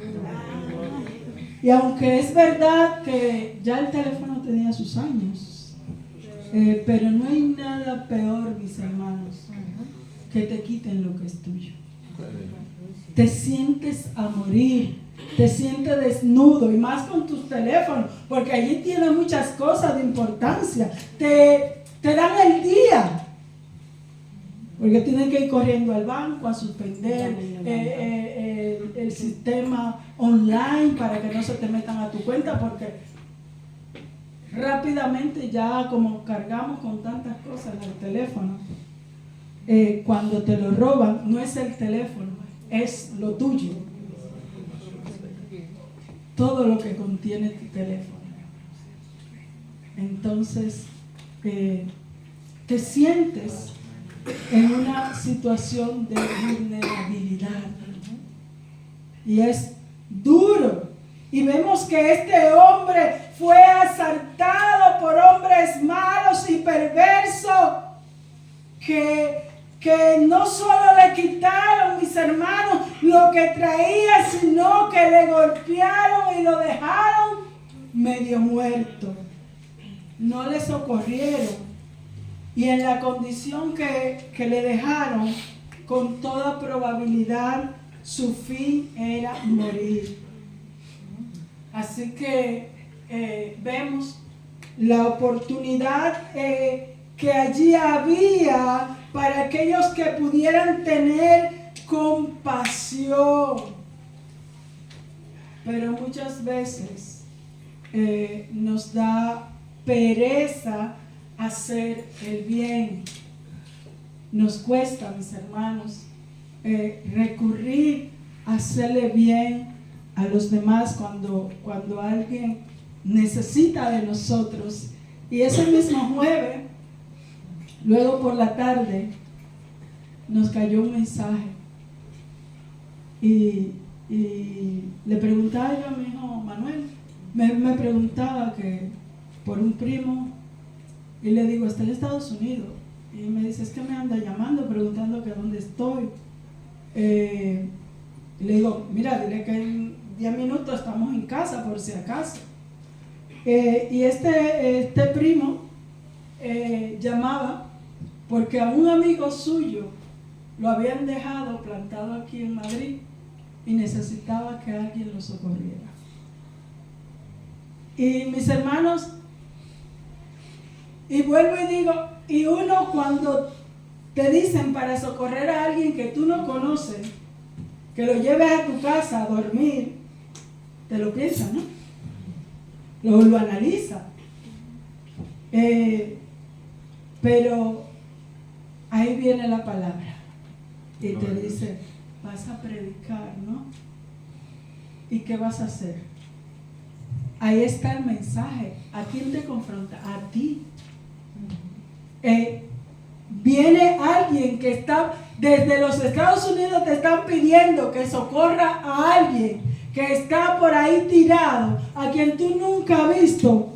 Y aunque es verdad que ya el teléfono tenía sus años, pero no hay nada peor, mis hermanos, que te quiten lo que es tuyo. Te sientes a morir, te sientes desnudo y más con tus teléfonos, porque allí tiene muchas cosas de importancia. Te dan el día, porque tienen que ir corriendo al banco a suspender el sistema online para que no se te metan a tu cuenta, porque rápidamente ya como cargamos con tantas cosas en el teléfono, cuando te lo roban no es el teléfono, es lo tuyo, todo lo que contiene tu teléfono. Entonces te sientes en una situación de vulnerabilidad y es duro. Y vemos que este hombre fue asaltado por hombres malos y perversos que no solo le quitaron, mis hermanos, lo que traía, sino que le golpearon y lo dejaron medio muerto. No le socorrieron. Y en la condición que le dejaron, con toda probabilidad, su fin era morir. Así que vemos la oportunidad que allí había para aquellos que pudieran tener compasión. Pero muchas veces nos da pereza hacer el bien. Nos cuesta, mis hermanos, recurrir a hacerle bien a los demás cuando alguien necesita de nosotros. Y ese mismo jueves, luego por la tarde, nos cayó un mensaje y le preguntaba yo a mi hijo Manuel, me preguntaba que por un primo, y le digo, está en Estados Unidos, y me dice, es que me anda llamando preguntando que dónde estoy. Y le digo, mira, dile que en 10 minutos estamos en casa por si acaso. Y este primo llamaba porque a un amigo suyo lo habían dejado plantado aquí en Madrid y necesitaba que alguien lo socorriera. Y mis hermanos, y vuelvo y digo, y uno cuando te dicen para socorrer a alguien que tú no conoces, que lo lleves a tu casa a dormir, te lo piensas, ¿no? Lo analiza. Pero ahí viene la palabra y te dice, vas a predicar, ¿no? ¿Y qué vas a hacer? ahí está el mensaje. ¿A quién te confronta? A ti. Viene alguien que está desde los Estados Unidos, te están pidiendo que socorra a alguien que está por ahí tirado, a quien tú nunca has visto,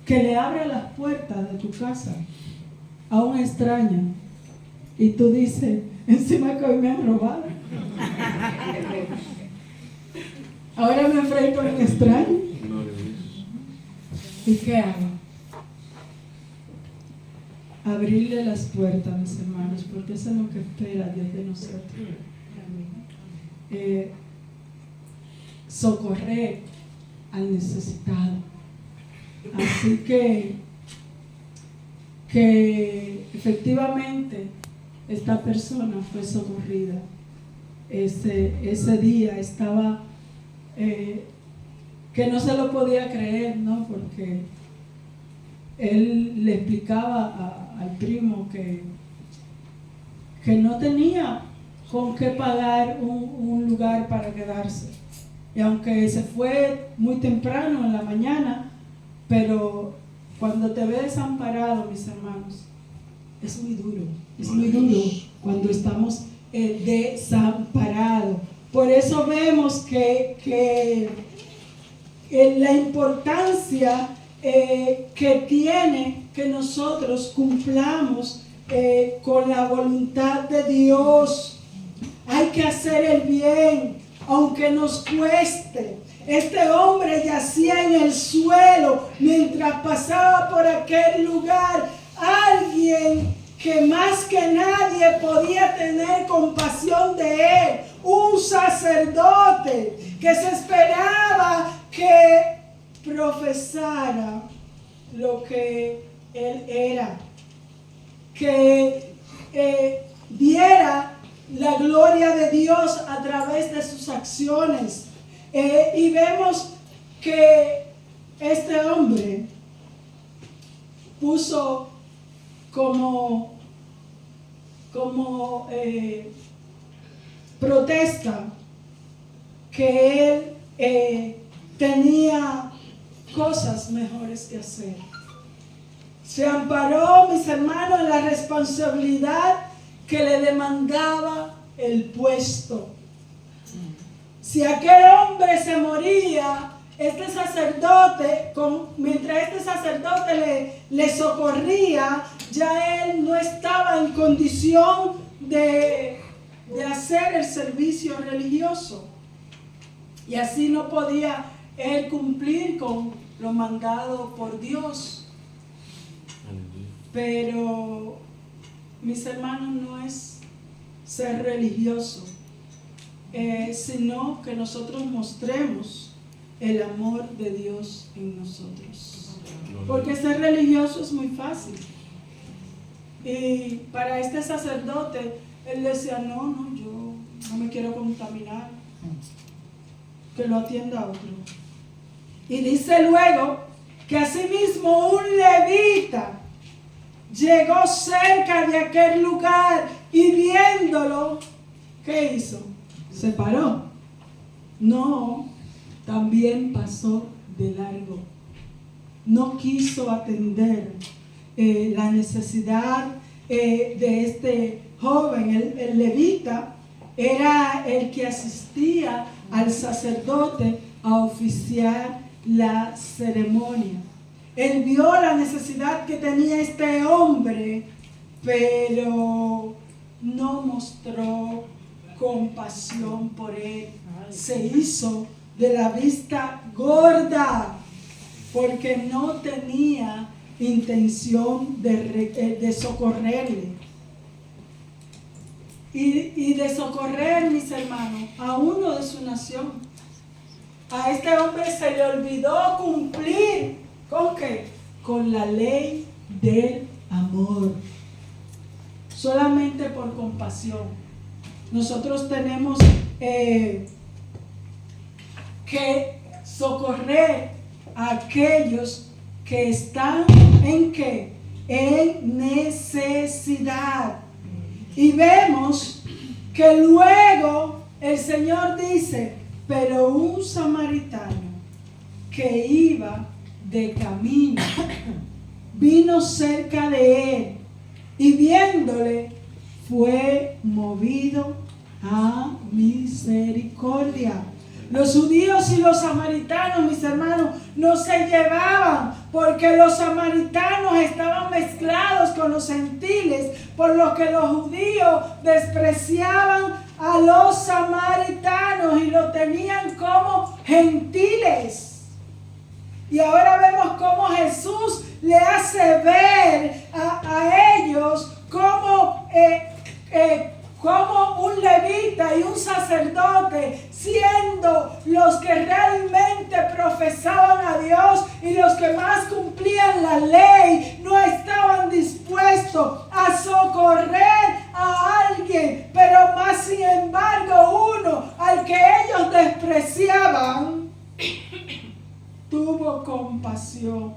que le abre las puertas de tu casa a un extraño. Y tú dices, encima que hoy me han robado. Ahora me enfrento a un extraño. ¿Y qué hago? Abrirle las puertas, mis hermanos, porque eso es lo que espera Dios de nosotros. Socorrer al necesitado. Así que efectivamente esta persona fue socorrida. Ese día estaba que no se lo podía creer, ¿no? Porque él le explicaba al primo que no tenía con qué pagar un lugar para quedarse. Y aunque se fue muy temprano en la mañana, pero cuando te ves desamparado, mis hermanos, es muy duro cuando estamos desamparados. Por eso vemos que la importancia que tiene que nosotros cumplamos con la voluntad de Dios. Hay que hacer el bien, aunque nos cueste. Este hombre yacía en el suelo mientras pasaba por aquel lugar. Alguien que más que nadie podía tener compasión de él. Un sacerdote que se esperaba que profesara lo que él era, que diera la gloria de Dios a través de sus acciones. Y vemos que este hombre puso como protesta que él tenía cosas mejores que hacer. Se amparó, mis hermanos, en la responsabilidad que le demandaba el puesto. Si aquel hombre se moría, este sacerdote, mientras este sacerdote le socorría, ya él no estaba en condición de hacer el servicio religioso. Y así no podía él cumplir con lo mandado por Dios. Pero, mis hermanos, no es ser religioso, sino que nosotros mostremos el amor de Dios en nosotros. Porque ser religioso es muy fácil. Y para este sacerdote, él decía, no, yo no me quiero contaminar, que lo atienda otro. Y dice luego que asimismo un levita llegó cerca de aquel lugar y viéndolo, ¿qué hizo? Se paró. No, también pasó de largo. No quiso atender la necesidad de este joven. El levita era el que asistía al sacerdote a oficiar la ceremonia. Él vio la necesidad que tenía este hombre, pero no mostró compasión por él. Se hizo de la vista gorda porque no tenía intención de socorrerle. Y de socorrer, mis hermanos, a uno de su nación. A este hombre se le olvidó cumplir. ¿Con qué? Con la ley del amor. Solamente por compasión. Nosotros tenemos que socorrer a aquellos que están ¿en qué? En necesidad. Y vemos que luego el Señor dice, pero un samaritano que iba de camino, vino cerca de él y viéndole fue movido a misericordia. Los judíos y los samaritanos, mis hermanos, no se llevaban porque los samaritanos estaban mezclados con los gentiles, por lo que los judíos despreciaban a los samaritanos y lo tenían como gentiles. Y ahora vemos cómo Jesús le hace ver a ellos como un levita y un sacerdote, siendo los que realmente profesaban a Dios y los que más cumplían la ley, no estaban dispuestos a socorrer a alguien, pero más sin embargo uno al que ellos despreciaban tuvo compasión.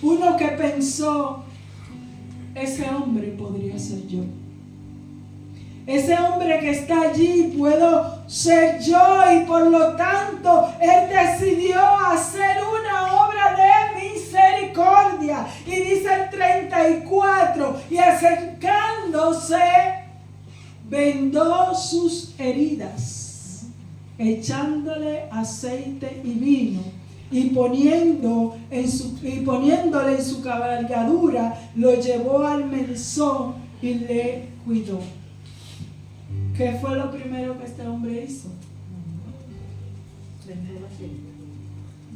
Uno que pensó, ese hombre podría ser yo. Ese hombre que está allí puedo ser yo, y por lo tanto él decidió hacer una obra de misericordia. Y dice el 34, y acercándose vendó sus heridas, echándole aceite y vino, y poniéndole en su cabalgadura, lo llevó al mesón y le cuidó. ¿Qué fue lo primero que este hombre hizo?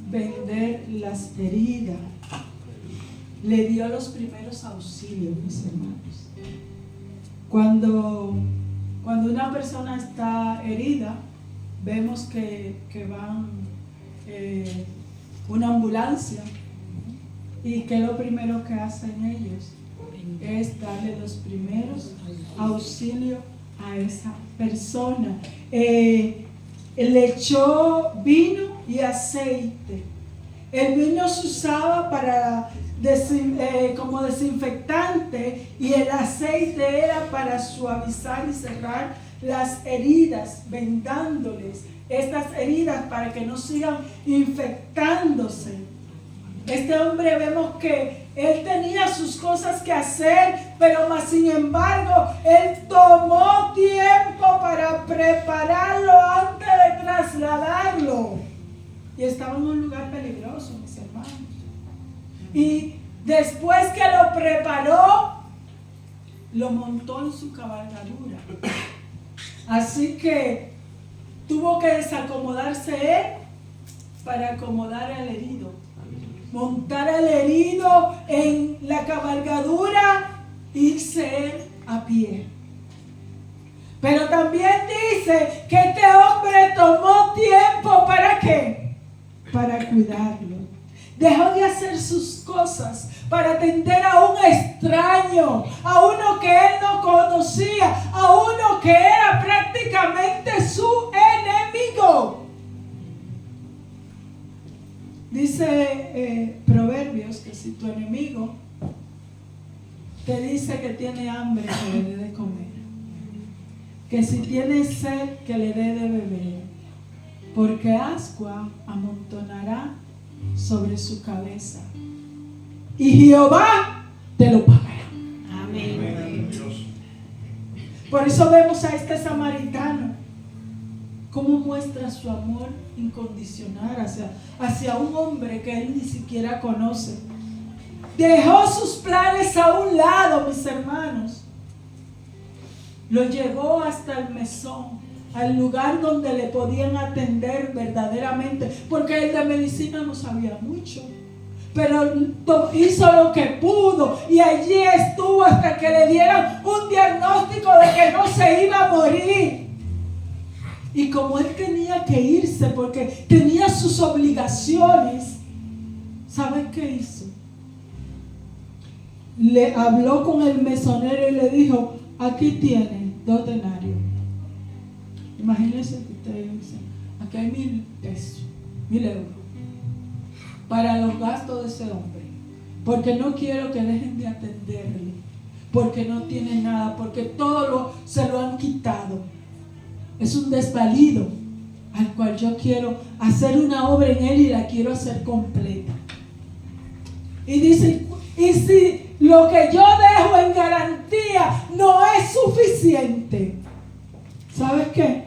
Vender las heridas. Le dio los primeros auxilios, mis hermanos. Cuando una persona está herida, vemos que van una ambulancia, y que lo primero que hacen ellos es darle los primeros auxilios a esa persona. Le echó vino y aceite. El vino se usaba para como desinfectante, y el aceite era para suavizar y cerrar las heridas, vendándoles estas heridas para que no sigan infectándose. Este hombre, vemos que él tenía sus cosas que hacer, pero más sin embargo él tomó tiempo para prepararlo antes de trasladarlo, y estaba en un lugar peligroso, mis hermanos. Y después que lo preparó, lo montó en su cabalgadura. Así que tuvo que desacomodarse él para acomodar al herido, montar al herido en la cabalgadura, irse él a pie. Pero también dice que este hombre tomó tiempo, ¿para qué? Para cuidarlo. Dejó de hacer sus cosas para atender a un extraño, a uno que él no conocía, a uno que era prácticamente su enemigo. Dice Proverbios que si tu enemigo te dice que tiene hambre, que le dé de comer, que si tiene sed, que le dé de beber, porque ascua amontonará sobre su cabeza, y Jehová te lo pagará. Amén. Por eso vemos a este samaritano cómo muestra su amor incondicional hacia un hombre que él ni siquiera conoce. Dejó sus planes a un lado, mis hermanos. Lo llevó hasta el mesón, al lugar donde le podían atender verdaderamente, porque él de medicina no sabía mucho, pero hizo lo que pudo, y allí estuvo hasta que le dieran un diagnóstico de que no se iba a morir. Y como él tenía que irse porque tenía sus obligaciones, ¿saben qué hizo? Le habló con el mesonero y le dijo: aquí tiene 2 denarios. Imagínense que ustedes dicen: aquí hay 1,000 pesos, 1,000 euros para los gastos de ese hombre, porque no quiero que dejen de atenderle, porque no tiene nada, porque todo se lo han quitado. Es un desvalido. al cual yo quiero hacer una obra en él y la quiero hacer completa. Y dice, y si lo que yo dejo en garantía no es suficiente, ¿sabes qué?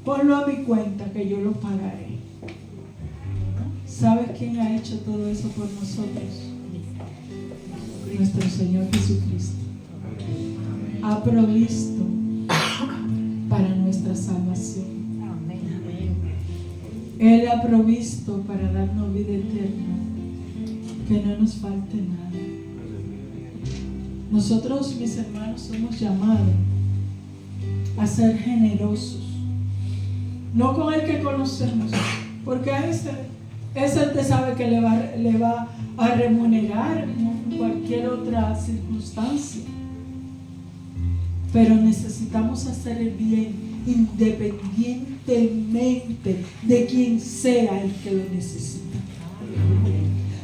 Ponlo a mi cuenta que yo lo pagaré. ¿Sabes quién ha hecho todo eso por nosotros? Nuestro Señor Jesucristo. Ha provisto para nuestra salvación. Él ha provisto para darnos vida eterna, que no nos falte nada. Nosotros, mis hermanos, somos llamados a ser generosos, no con el que conocemos, porque a ese te sabe que le va a remunerar en cualquier otra circunstancia. Pero necesitamos hacer el bien independientemente de quien sea el que lo necesita.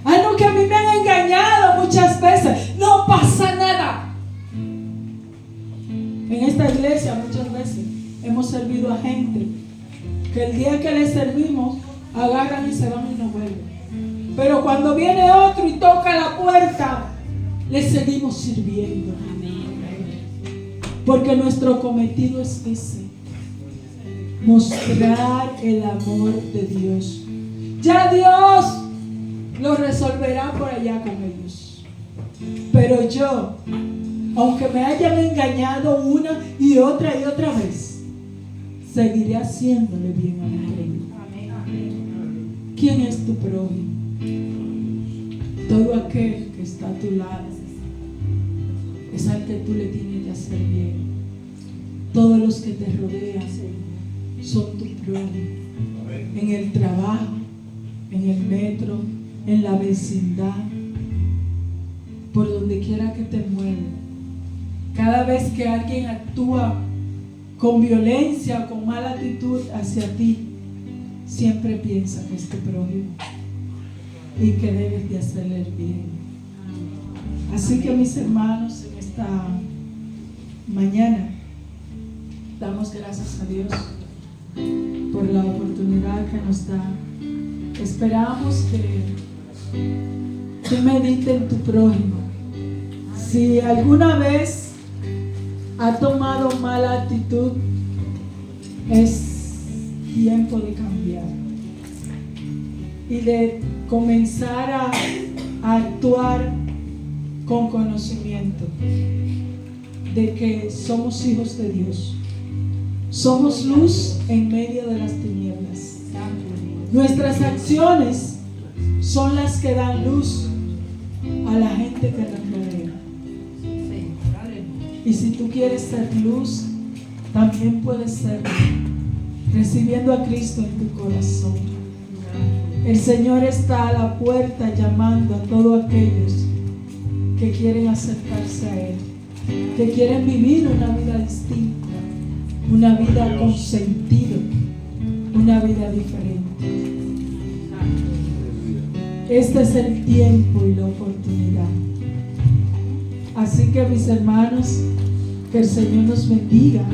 No, que a mí me han engañado muchas veces. No pasa nada. En esta iglesia muchas veces hemos servido a gente que el día que les servimos agarran y se van y no vuelven. Pero cuando viene otro y toca la puerta, les seguimos sirviendo. Porque nuestro cometido es ese: mostrar el amor de Dios. Ya Dios lo resolverá por allá con ellos. Pero yo, aunque me hayan engañado una y otra vez, seguiré haciéndole bien a mi reino. ¿Quién es tu prójimo? Todo aquel que está a tu lado es al que tú le tienes que hacer bien. Todos los que te rodean son tu prójimo. En el trabajo, en el metro, en la vecindad, por donde quiera que te muevas. Cada vez que alguien actúa con violencia o con mala actitud hacia ti, siempre piensa que es tu prójimo y que debes de hacerle el bien. Así que, mis hermanos, en esta mañana damos gracias a Dios por la oportunidad que nos da. Esperamos que tú medites en tu prójimo. Si alguna vez ha tomado mala actitud, es tiempo de cambiar y de comenzar a actuar con conocimiento de que somos hijos de Dios. Somos luz en medio de las tinieblas. Nuestras acciones son las que dan luz a la gente que nos rodea. Y si tú quieres ser luz, también puedes ser recibiendo a Cristo en tu corazón. El Señor está a la puerta llamando a todos aquellos que quieren acercarse a Él, que quieren vivir una vida distinta, una vida con sentido, una vida diferente. Este es el tiempo y la oportunidad. Así que, mis hermanos, que el Señor nos bendiga.